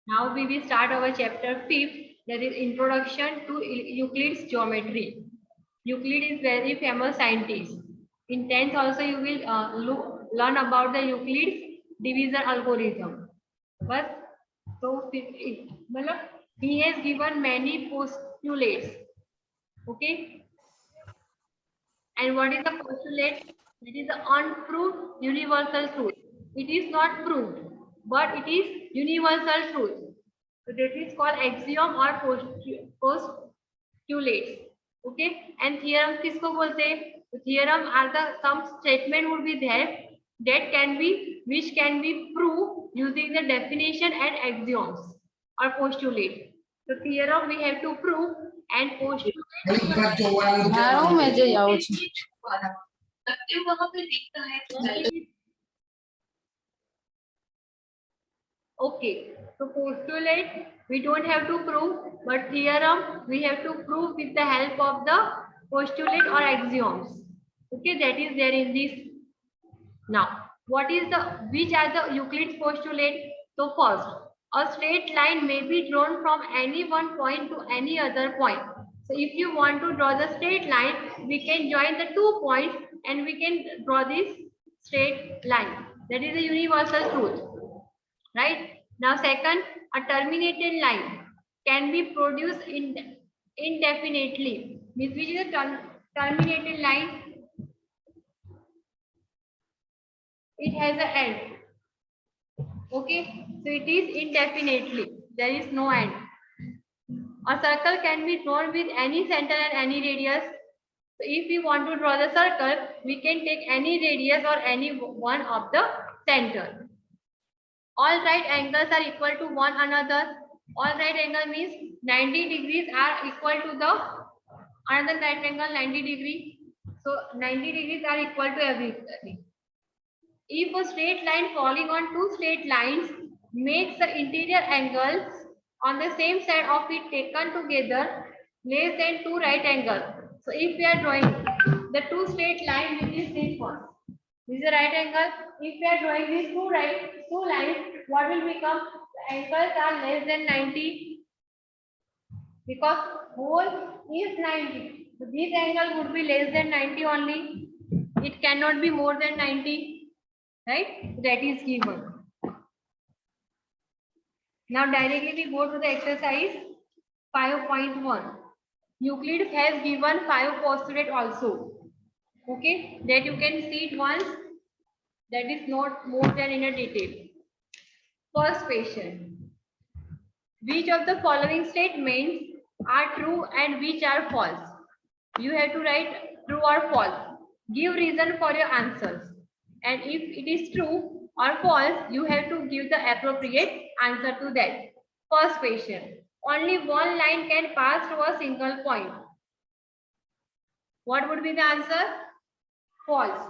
Now we will start our chapter 5th, that is Introduction to Euclid's Geometry. Euclid is very famous scientist. In 10th also you will learn about the Euclid's division algorithm. But so he has given many postulates. Okay. And what is the postulate? It is the unproved universal truth. It is not proved, but it is universal truth. So that is called axiom or postulates. Okay. And theorem किसको बोलते हैं? So theorem are the some statement would be there that can be which can be proved using the definition and axioms or postulate. So theorem we have to prove and postulate. Okay, so postulate we don't have to prove, but theorem we have to prove with the help of the postulate or axioms. Okay, that is there in this. Now, what is the which are the Euclid's postulate? So first, a straight line may be drawn from any one point to any other point. So if you want to draw the straight line, we can join the 2 points and we can draw this straight line. That is a universal truth. Right? Now second, a terminated line can be produced indefinitely. Means which is a terminated line? It has an end. Okay, so it is indefinitely. There is no end. A circle can be drawn with any center and any radius. So if we want to draw the circle, we can take any radius or any one of the center. All right angles are equal to one another. All right angle means 90 degrees are equal to the another right angle 90 degree. So 90 degrees are equal to everything. If a straight line falling on two straight lines makes the interior angles on the same side of it taken together less than two right angles. So if we are drawing the two straight lines, which is this one. This is a right angle. If we are drawing these two lines, what will become? The angles are less than 90 because whole is 90. So this angle would be less than 90 only. It cannot be more than 90. Right? That is given. Now directly we go to the exercise 5.1. Euclid has given 5 postulates also. Okay, that you can see it once. That is not more than in a detail. First question. Which of the following statements are true and which are false? You have to write true or false. Give reason for your answers. And if it is true or false, you have to give the appropriate answer to that. First question. Only one line can pass through a single point. What would be the answer? False.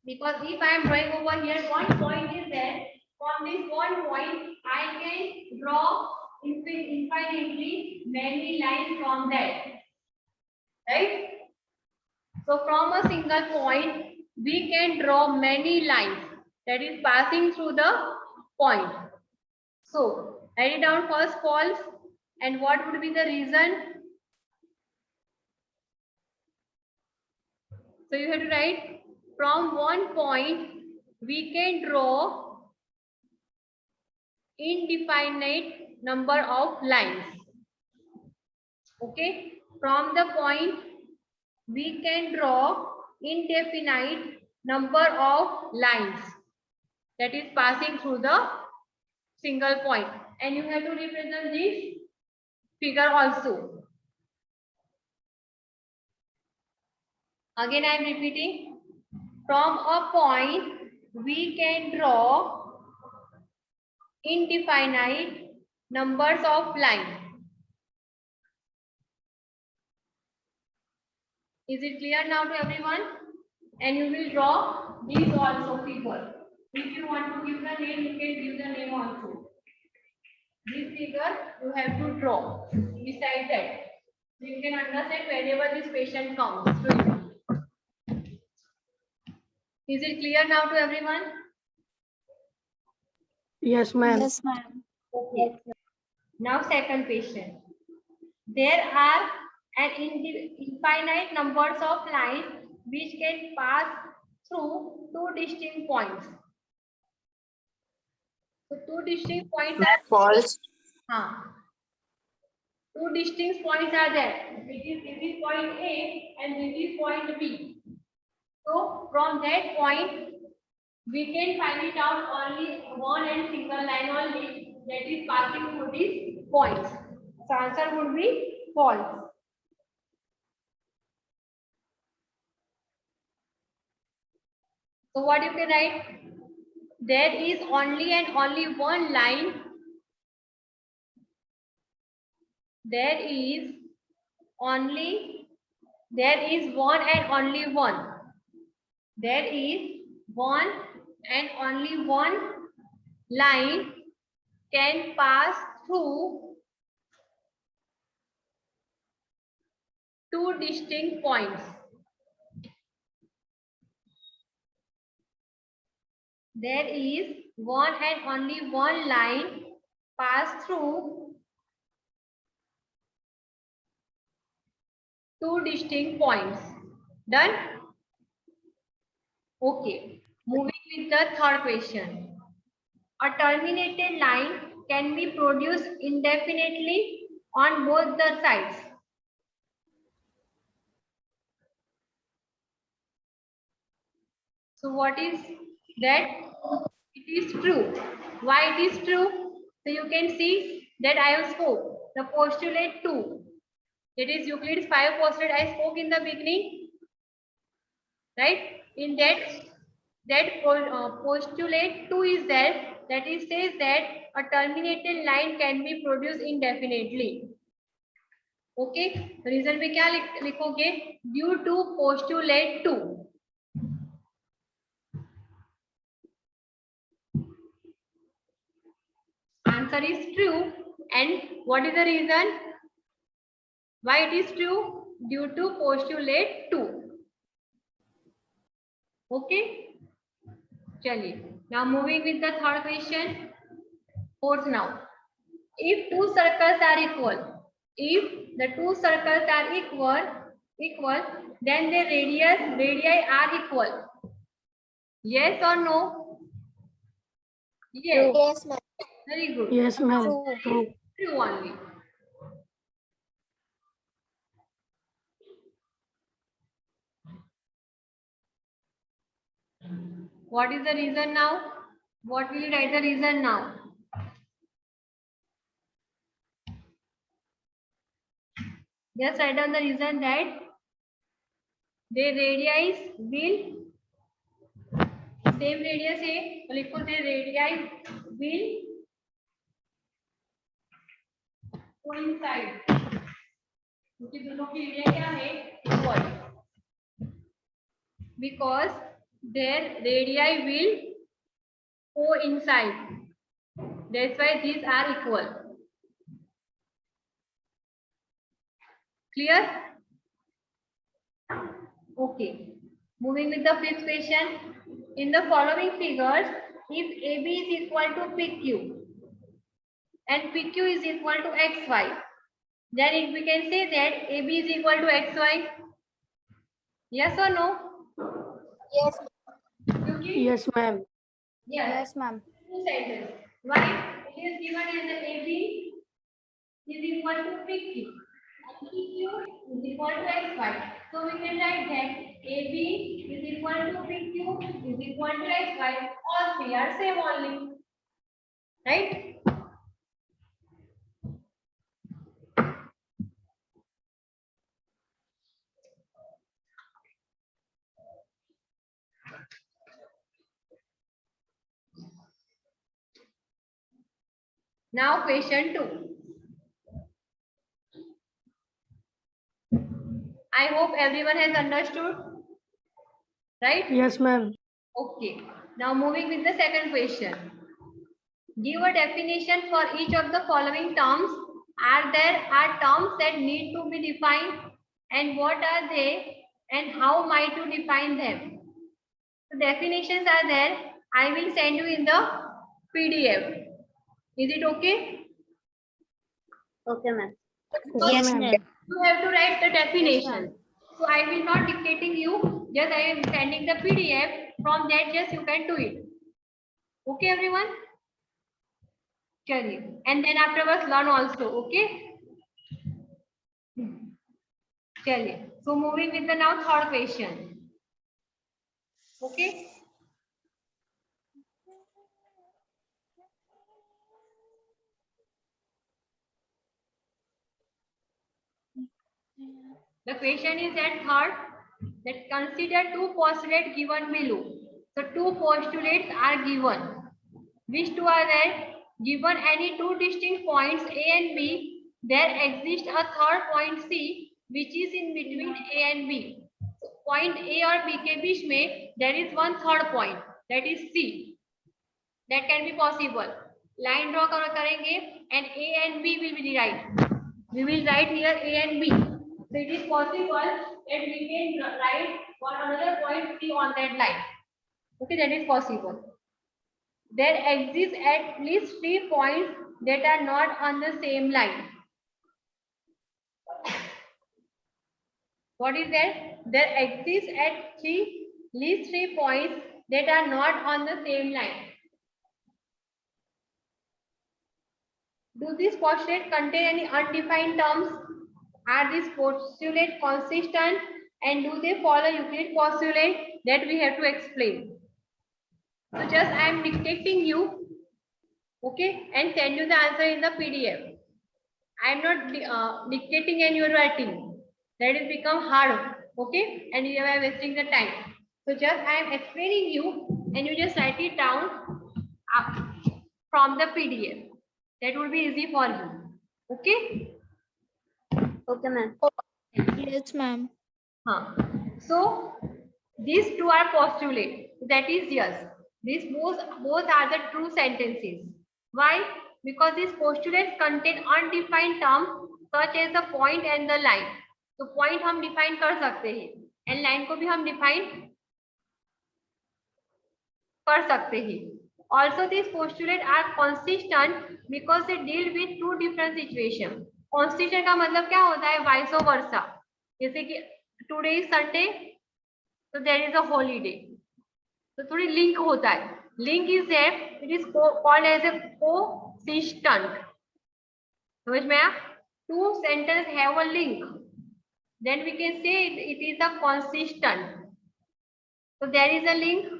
Because if I am drawing over here, one point is there. From this one point, I can draw infinitely many lines from that. Right? So from a single point, we can draw many lines that is passing through the point. So write it down first false. And what would be the reason? So you have to write from one point we can draw indefinite number of lines. Okay, from the point we can draw indefinite number of lines that is passing through the single point, and you have to represent this figure also. Again I am repeating, from a point we can draw indefinite numbers of lines. Is it clear now to everyone? And you will draw these also figure. If you want to give the name, you can give the name also. This figure you have to draw beside that. So you can understand wherever this patient comes to you. Is it clear now to everyone? Yes, ma'am. Yes, ma'am. Okay. Now second question. There are an infinite numbers of lines which can pass through two distinct points. So two distinct points are False. Two distinct points are there. This is point A and this is point B. So from that point, we can find it out only one and single line only that is passing through these points. So answer would be false. So what you can write? There is only and only one line. There is one and only one. There is one and only one line can pass through two distinct points. There is one and only one line pass through two distinct points. Done? Okay. Moving with the third question. A terminated line can be produced indefinitely on both the sides. So what is that? It is true. Why it is true? So you can see that I have spoke the postulate 2. It is Euclid's 5 postulate I spoke in the beginning. Right? In that postulate 2 is there, that is says that a terminated line can be produced indefinitely. Okay, reason में क्या लिखोगे? Due to postulate 2. Answer is true. And what is the reason why it is true? Due to postulate 2. Okay, chaliye. Now moving with the third question. Fourth now. If two circles are equal, if the two circles are equal, then the radii are equal. Yes or no? Yes. Yes, ma'am. Very good. Yes, ma'am. True. True only. What is the reason now? What will you write the reason now? Just write down the reason that the radii will same radius है, तो लिखो the radii will coincide. क्योंकि दोनों की area क्या है? Equal. Because their radii will coincide. That's why these are equal. Clear? Okay. Moving with the fifth question. In the following figures, if AB is equal to PQ and PQ is equal to XY, then we can say that AB is equal to XY. Yes or no? Yes. Yes, ma'am. Yes, ma'am. Two sentences. Why? It is given as the AB is equal to PQ and PQ is equal to XY. So we can write that AB is equal to PQ is equal to XY. All three are same only. Right? Now question 2. I hope everyone has understood. Right? Yes, ma'am. Okay. Now moving with the second question. Give a definition for each of the following terms. Are there terms that need to be defined, and what are they and how might you define them? So definitions are there. I will send you in the PDF. Is it okay? Okay, ma'am. Yes, ma'am. You have to write the definition. ma'am. So I will not dictating you, just I am sending the PDF. From that just you can do it. Okay everyone? चलिए, and then afterwards learn also. Okay? चलिए, so moving with the now third question. Okay? The question is at third, that consider two postulates given below. So two postulates are given. Which two are there? Given any two distinct points A and B, there exists a third point C which is in between A and B. So point A और B के बीच में there is one third point, that is C. That can be possible. Line draw करेंगे and A and B will be right. We will write here A and B. So it is possible that we can write one another point C on that line. Okay, that is possible. There exists at least 3 points that are not on the same line. What is that? There exists at least 3 points that are not on the same line. Do these postulates contain any undefined terms? Are these postulates consistent? And do they follow Euclid postulate? That we have to explain. So just I am dictating you, okay, and send you the answer in the PDF. I am not dictating and you are writing. That is become hard, okay, and you are wasting the time. So just I am explaining you, and you just write it down from the PDF. That will be easy for you. Okay. Okay, ma'am. Yes, ma'am. So these two are postulate. That is yes. These both are the true sentences. Why? Because these postulates contain undefined terms such as the point and the line. तो point हम define कर सकते हैं and line को भी हम define कर सकते हैं. Also, these postulates are consistent because they deal with two different situations. Consistent का मतलब क्या होता है? Vice versa. जैसे कि today is Sunday, so there is a holiday. तो थोड़ी link होता है. Link is there. It is called as a consistent. समझ में आया? Two sentences have a link. Then we can say it is a consistent. So there is a link.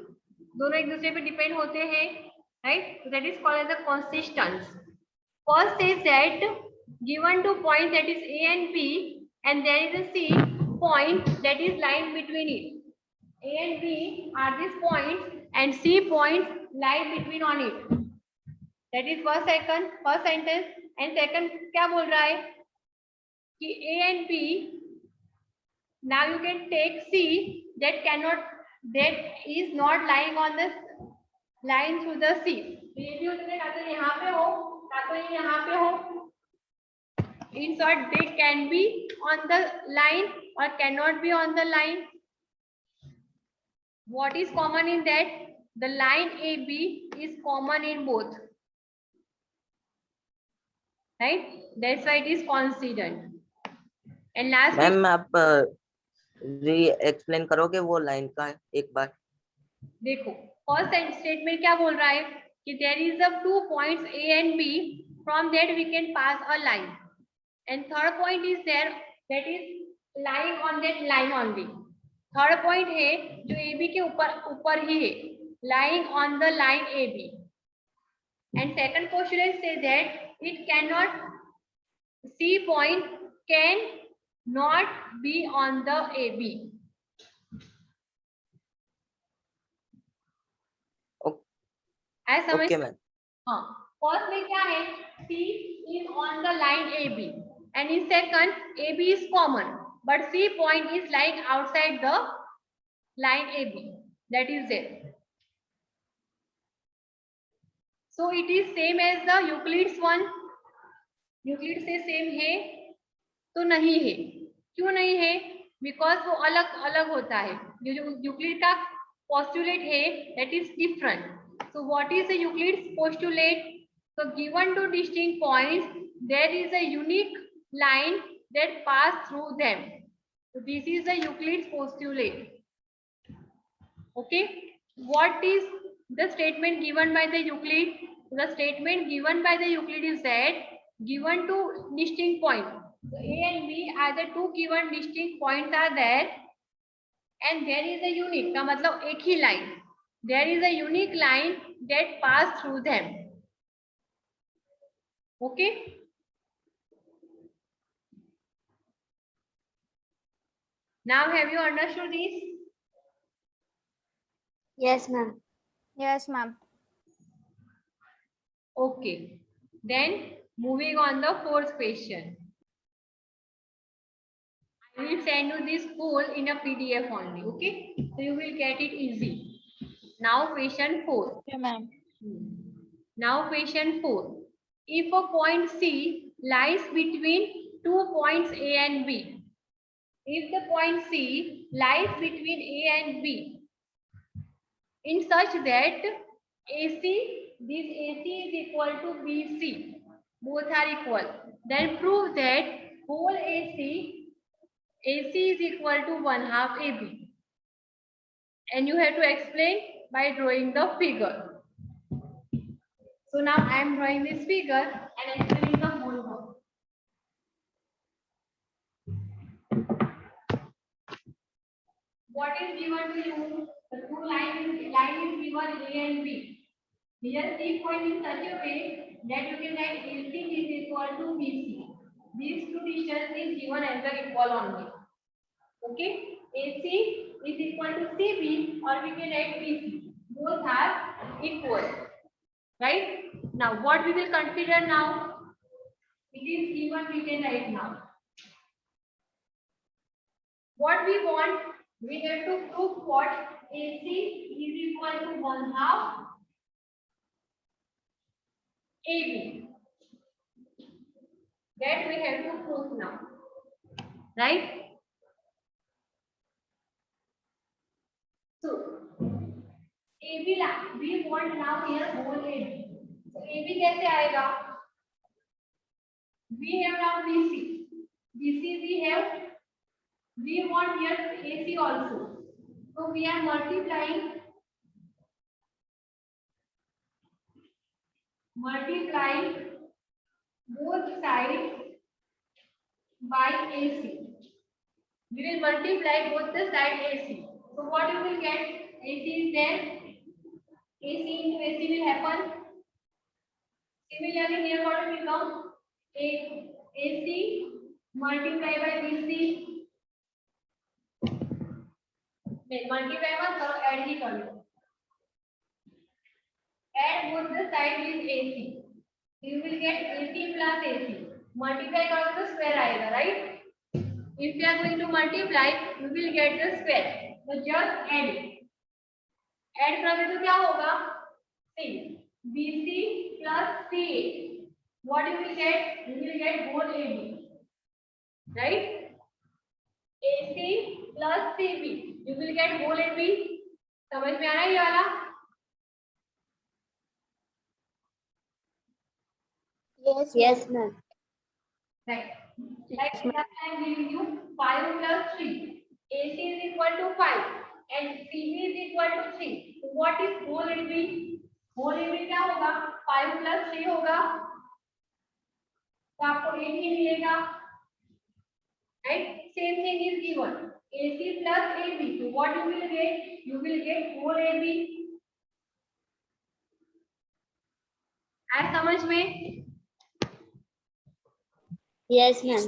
दोनों एक दूसरे पे डिपेंड होते हैं, right? So that is called as a consistence. First is that given two points that is A and B, and there is a C point that is lying between it. A and B are these points, and C points lie between on it. That is first sentence. And second क्या बोल रहा है कि A and B. Now you can take C that is not lying on the line through the C. तो ये भी हो सकता है, या तो यहाँ पे हो, या तो ये यहाँ पे हो. In short, they can be on the line or cannot be on the line. What is common in that? The line AB is common in both. Right? That's why it is considered. And last, ma'am आप री explain करोगे वो line का एक बार? देखो first statement क्या बोल रहा है कि there is a two points A and B, from that we can pass a line, and third point is there that is lying on that line only. Third point है जो AB के ऊपर ही है, lying on the line AB. And second postulate says that it can not, C point can not be on the AB. Okay ma'am. हाँ, first में क्या है? C is on the line AB, and in second AB is common, but C point is lying outside the line AB. That is it. So it is same as the Euclid's one. Euclid से same है तो नहीं है. क्यों नहीं है? Because वो अलग अलग होता है. जो यूक्लिड का पोस्टुलेट है that is different. So what is the Euclid's postulate? So given two distinct points, there is a unique line that pass through them. So this is the Euclid's postulate. Okay. What is the statement given by the Euclid? The statement given by the Euclid is that given two distinct points, so A and B are the two given distinct points are there, and there is a unique, का मतलब एक ही line. There is a unique line that pass through them. Okay. Now have you understood this? Yes, ma'am. Yes, ma'am. Okay. Then moving on the fourth question. I will send you this poll in a PDF only. Okay. So you will get it easy. Now question 4. Okay, ma'am. Now question 4. If a point C lies between 2 points A and B, if the point C lies between A and B in such that AC, this AC is equal to BC, both are equal, then prove that whole AC is equal to 1/2 AB. And you have to explain by drawing the figure. So now I am drawing this figure and explaining the whole work. What is given to you? The two line is given A and B. Here C point in such a way that you can write AC is equal to BC. These two distance is given as the equal only. Okay, AC is equal to CB, or we can write BC. Both are equal. Right? Now what we will consider now? It is given, we can write now. What we want, we have to prove what AC is equal to 1/2 AB. That we have to prove now. Right? So AB line, we want now here whole AB. So AB कैसे आएगा? We have now BC. BC we want here AC also. So we are multiplying both sides by AC. We will multiply both the side AC. So what you will get? AC is there. AC into AC will happen. Similarly, here what will come? AC multiply by BC. Multiply मत करो, add ही कर लो. Add both the side with AC. You will get AC plus AC. Multiply करो तो square आएगा, right? If you are going to multiply, you will get the square. So just add it. Add करोगे तो क्या होगा? See, BC plus CA. What you will get? You will get whole AB. Right? AC plus CB. You will get whole AB. समझ में आ रहा है ये वाला? Yes, ma'am. Right. Like example, I am giving you 5 plus 3. AC is equal to 5 and CB is equal to 3. So what is whole AB? Whole AB क्या होगा? 5 plus 3 होगा. तो आपको 8 ही मिलेगा. Right? Same thing is given. AC plus AB. So what you will get? You will get whole AB. आया समझ में? Yes, ma'am.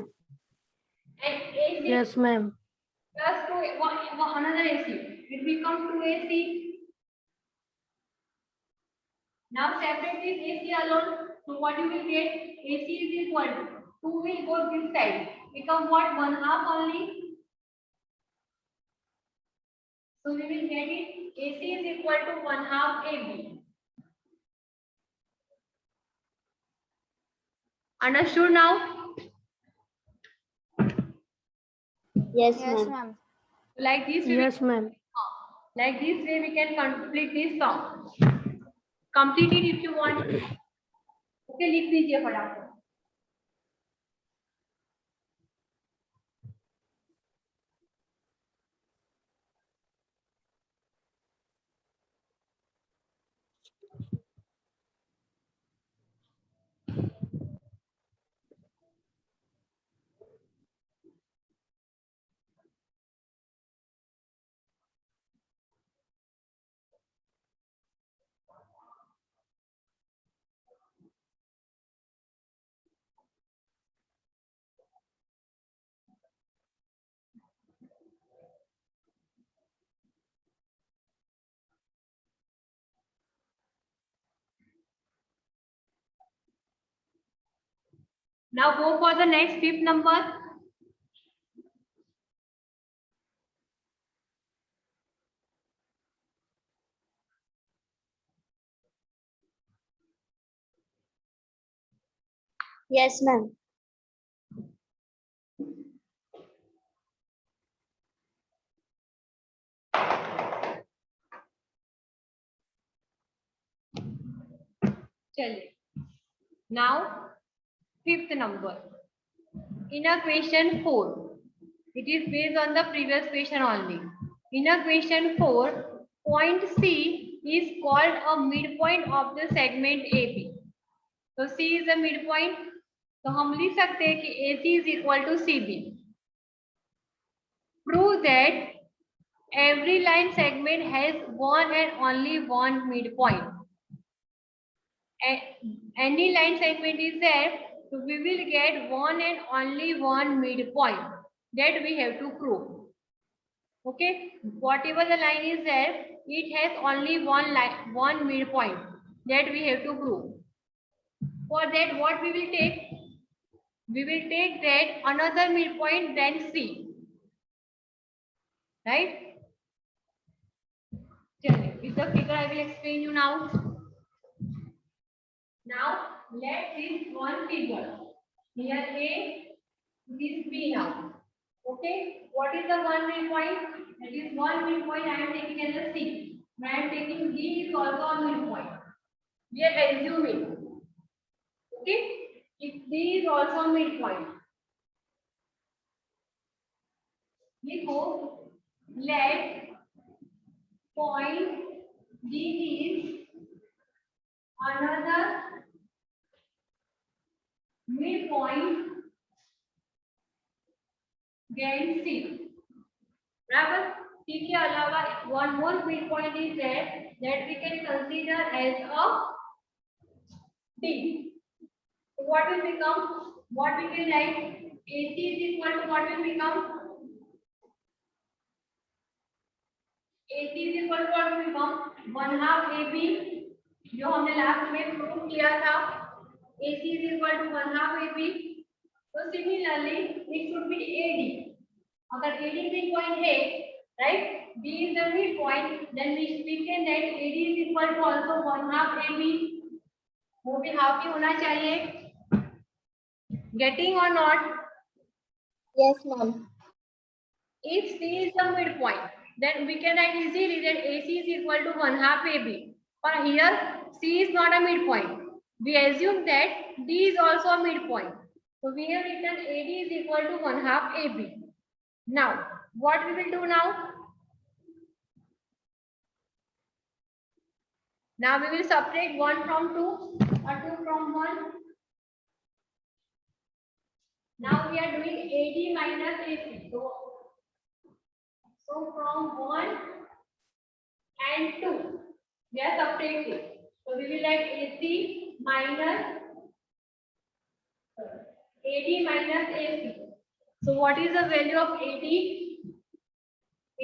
And AC Yes, ma'am. plus 2 another AC. It becomes 2AC. Now separate this AC alone. So what you will get? AC is equal to 2 will go this side. Become what? 1/2 only. So we will get it. AC is equal to 1/2 AB. Understood now? Yes, Yes, ma'am. ma'am. Like this way, Yes, ma'am. like this way we can complete this sum. Complete it if you want. Okay, लिख दीजिए फटाफट। Now go for the next fifth number. Yes, ma'am. चलिए, now fifth number. In a question 4, it is based on the previous question only. In a question 4, point C is called a midpoint of the segment AB. So C is a midpoint. तो हम लिख सकते हैं कि AC is equal to CB. Prove that every line segment has one and only one midpoint. Any line segment is there, so we will get one and only one midpoint. That we have to prove. Okay, whatever the line is there, it has only one midpoint. That we have to prove. For that, what we will take? We will take that another midpoint than C. Right? With the figure, I will explain you now. Now, let this one figure. Here A, this B now. Okay, what is the one midpoint? That is one midpoint I am taking as a C. I am taking D is also a midpoint. We are assuming. Okay, if D is also a midpoint. We go, let point D is another midpoint than C. बराबर, C के अलावा one more midpoint is there that we can consider as a D. So what will become? What we can write? AC is equal to what will become? AC is equal to what will become? 1/2 AB, जो हमने last में prove किया था. AC is equal to 1/2 AB. So similarly, it should be AD. अगर AD midpoint है, right? B is the midpoint, then we can write AD is equal to also 1/2 AB. वो भी half ही होना चाहिए. Getting or not? Yes, ma'am. If C is the midpoint, then we can write easily that AC is equal to 1/2 AB. But here C is not a midpoint. We assume that D is also a midpoint. So we have written AD is equal to 1/2 AB. Now, what we will do now? Now we will subtract 1 from 2 or 2 from 1. Now we are doing AD minus AC. So from 1 and 2, we are subtracting. So we will write AC minus AD minus AC. So what is the value of AD?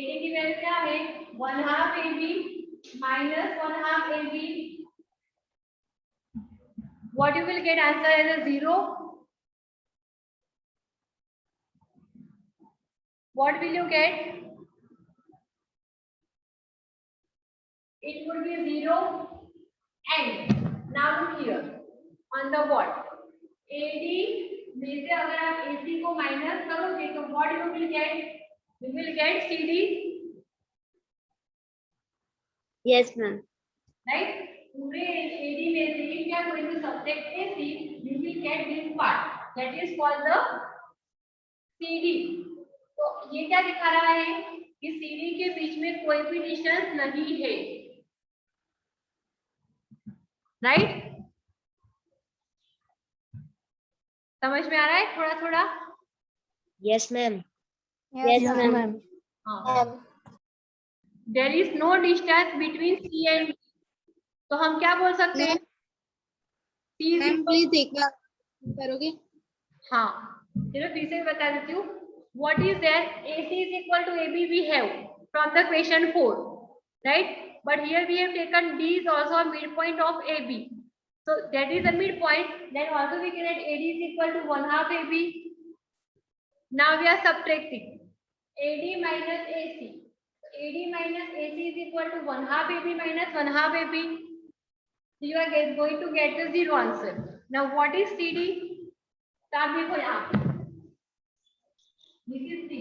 AD की value क्या है? 1/2 AB minus 1/2 AB. What you will get answer as a 0? What will you get? It would be 0 and now look here on the what? AD में से अगर आप AC को minus करोगे तो what you will get? You will get CD. Yes, ma'am. Right? पूरे AD में से if you are going to subtract subtract AC, you will get this part. That is called the CD. तो ये क्या दिखा रहा है कि CD के बीच में कोई भी डिस्टेंस नहीं है, राइट? समझ में आ रहा है थोड़ा थोड़ा? Yes, ma'am. Yes, ma'am. हाँ. There is no distance between C and D. तो हम क्या बोल सकते हैं? C is equal- प्लीज एक बार करोगे? हाँ, चलो फिर से बता देती हूँ. What is there? AC is equal to AB we have from the question 4, right? But here we have taken D is also a midpoint of AB. So that is the midpoint. Then also we can write AD is equal to 1/2 AB. Now we are subtracting AD minus AC. AD minus AC is equal to 1/2 AB minus 1/2 AB. You are going to get the zero answer. Now what is CD? Start देखो यहाँ. This is C.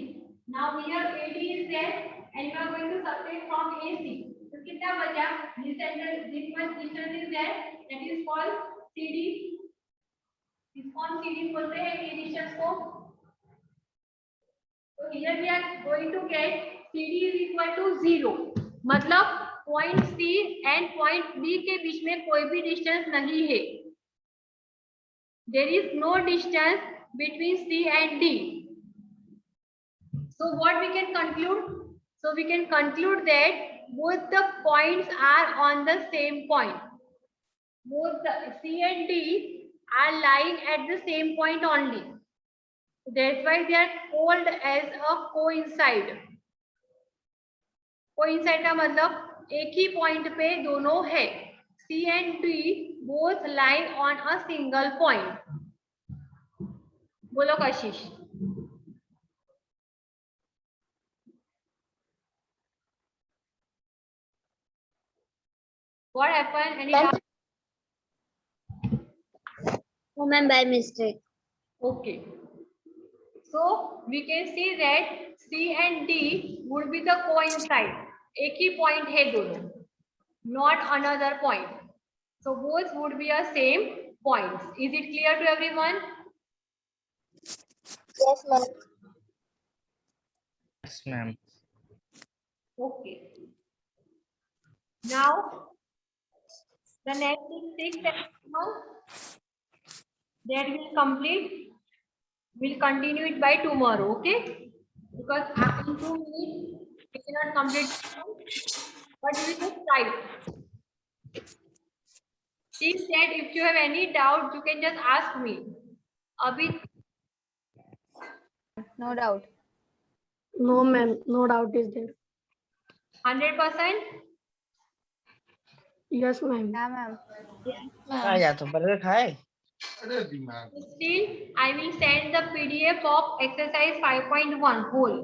Now here AD is there and you are going to subtract from AC. तो कितना बचा? This much distance is there. That is called CD. इसको हम CD बोलते हैं ये distance को. So here we are going to get CD is equal to 0. मतलब point C and point B के बीच में कोई भी distance नहीं है. There is no distance between C and D. So what we can conclude? So we can conclude that both the points are on the same point. Both the C and D are lying at the same point only. That's why they are called as a coincide. Coincide का मतलब एक ही point पे दोनों है. C and D both lie on a single point. बोलो कशिश. What happened? Any doubt? No, ma'am, by mistake. Okay. So we can see that C and D would be the coincide. एक ही point है दोनों, not another point. So both would be a same points. Is it clear to everyone? Yes, ma'am. Yes, ma'am. Okay. Now the next is 6th example that will complete. We'll continue it by tomorrow, okay? Because after 2 minutes we cannot complete it, but we will just try. Please chat if you have any doubt, you can just ask me. Abhi, No doubt. No, ma'am. No doubt is there. 100%? Yes, ma'am. Yeah, ma'am. आ जा तो burger खाए. Still, I will send the PDF of exercise 5.1 whole.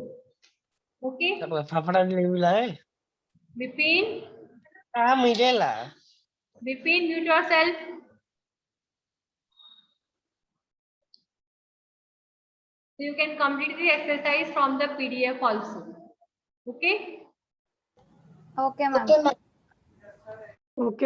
Okay? तब फाफड़ा नहीं लाए. Bipin, हाँ मुझे ला. Bipin, mute yourself. So you can complete the exercise from the PDF also. Okay? Okay, ma'am. Okay, ma'am. Okay.